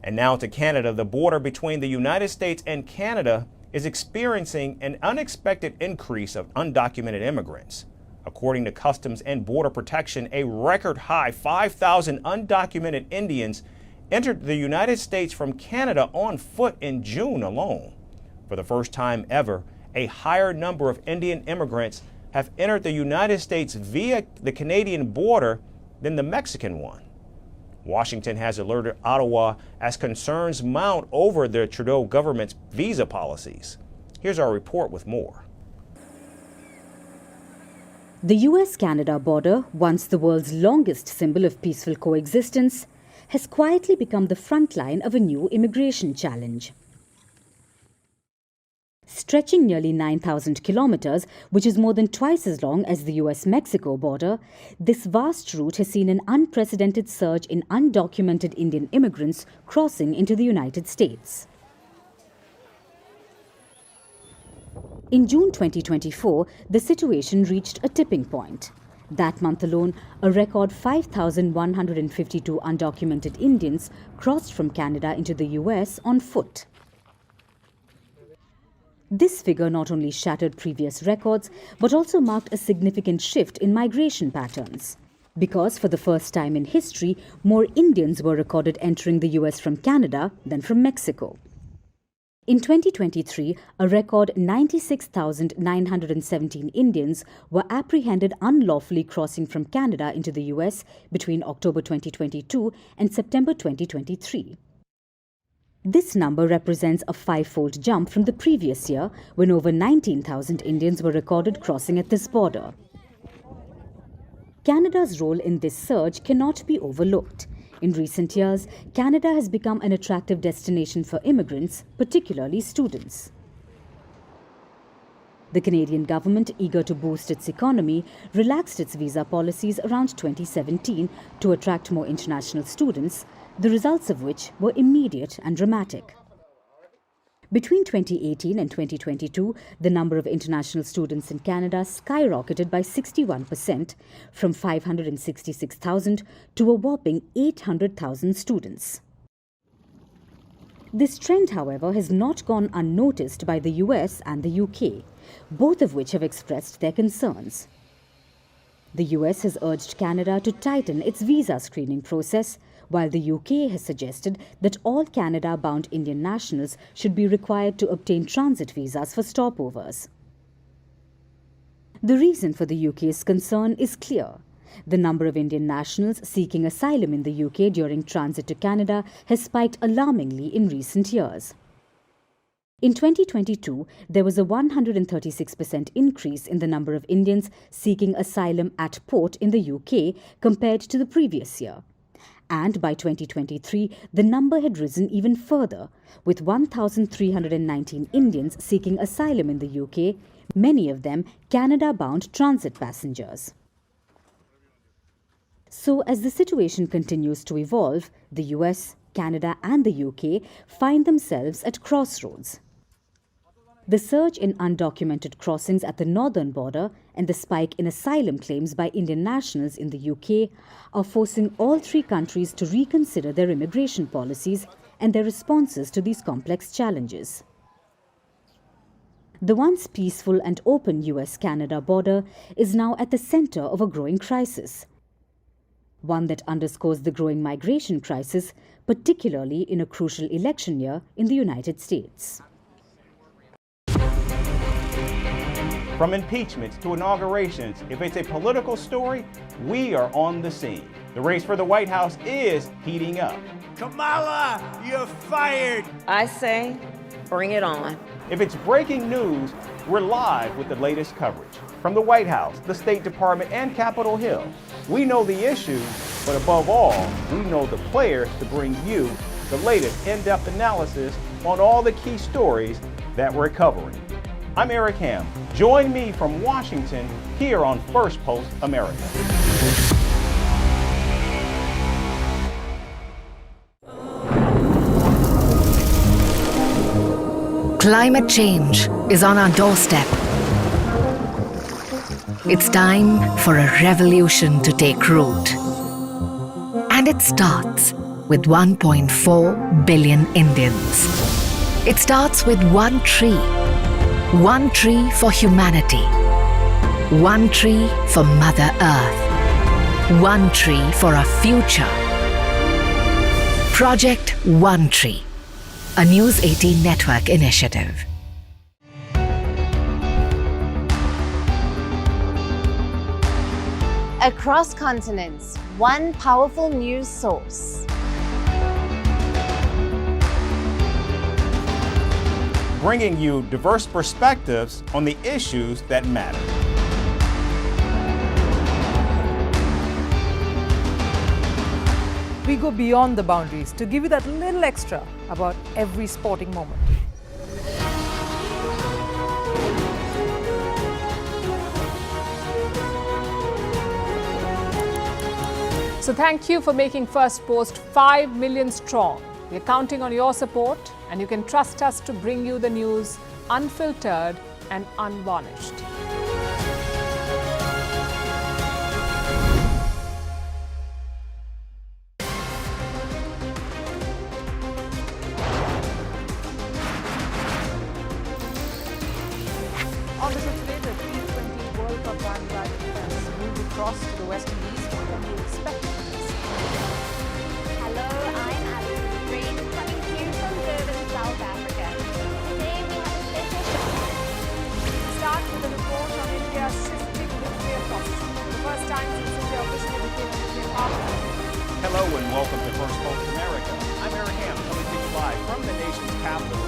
And now to Canada. The border between the United States and Canada is experiencing an unexpected increase of undocumented immigrants. According to Customs and Border Protection, a record high 5,000 undocumented Indians entered the United States from Canada on foot in June alone. For the first time ever, a higher number of Indian immigrants have entered the United States via the Canadian border than the Mexican one. Washington has alerted Ottawa as concerns mount over the Trudeau government's visa policies. Here's our report with more. The US-Canada border, once the world's longest symbol of peaceful coexistence, has quietly become the front line of a new immigration challenge. Stretching nearly 9,000 kilometers, which is more than twice as long as the US-Mexico border, this vast route has seen an unprecedented surge in undocumented Indian immigrants crossing into the United States. In June 2024, the situation reached a tipping point. That month alone, a record 5,152 undocumented Indians crossed from Canada into the US on foot. This figure not only shattered previous records, but also marked a significant shift in migration patterns. Because for the first time in history, more Indians were recorded entering the US from Canada than from Mexico. In 2023, a record 96,917 Indians were apprehended unlawfully crossing from Canada into the US between October 2022 and September 2023. This number represents a five-fold jump from the previous year, when over 19,000 Indians were recorded crossing at this border. Canada's role in this surge cannot be overlooked. In recent years, Canada has become an attractive destination for immigrants, particularly students. The Canadian government, eager to boost its economy, relaxed its visa policies around 2017 to attract more international students, the results of which were immediate and dramatic. Between 2018 and 2022, the number of international students in Canada skyrocketed by 61%, from 566,000 to a whopping 800,000 students. This trend, however, has not gone unnoticed by the US and the UK, both of which have expressed their concerns. The US has urged Canada to tighten its visa screening process, while the UK has suggested that all Canada-bound Indian nationals should be required to obtain transit visas for stopovers. The reason for the UK's concern is clear. The number of Indian nationals seeking asylum in the UK during transit to Canada has spiked alarmingly in recent years. In 2022, there was a 136% increase in the number of Indians seeking asylum at port in the UK compared to the previous year. And by 2023, the number had risen even further, with 1,319 Indians seeking asylum in the UK, many of them Canada-bound transit passengers. So, as the situation continues to evolve, the US, Canada and the UK find themselves at crossroads. The surge in undocumented crossings at the northern border and the spike in asylum claims by Indian nationals in the UK are forcing all three countries to reconsider their immigration policies and their responses to these complex challenges. The once peaceful and open US-Canada border is now at the center of a growing crisis, one that underscores the growing migration crisis, particularly in a crucial election year in the United States. From impeachments to inaugurations, if it's a political story, we are on the scene. The race for the White House is heating up. Kamala, you're fired! I say, bring it on. If it's breaking news, we're live with the latest coverage. From the White House, the State Department, and Capitol Hill, we know the issues, but above all, we know the players to bring you the latest in-depth analysis on all the key stories that we're covering. I'm Eric Ham. Join me from Washington here on Firstpost America. Climate change is on our doorstep. It's time for a revolution to take root. And it starts with 1.4 billion Indians. It starts with one tree for humanity, one tree for Mother Earth, one tree for a future. Project One Tree, a News 18 network initiative. Across continents, one powerful news source. Bringing you diverse perspectives on the issues that matter. We go beyond the boundaries to give you that little extra about every sporting moment. So thank you for making Firstpost 5 million strong. We're counting on your support, and you can trust us to bring you the news unfiltered and unvarnished. On the show today, the T20 World Cup bandwagon has moved across to the West Indies. What can you expect from this? Hello, I'm Alison Green, coming to you from Durban, South Africa. Today we have a special show. Start with a report on India's shifting nuclear posture. The first time since India officially became a nuclear power. Hello and welcome to Firstpost America. I'm Aaron Ham, coming to you live from the nation's capital,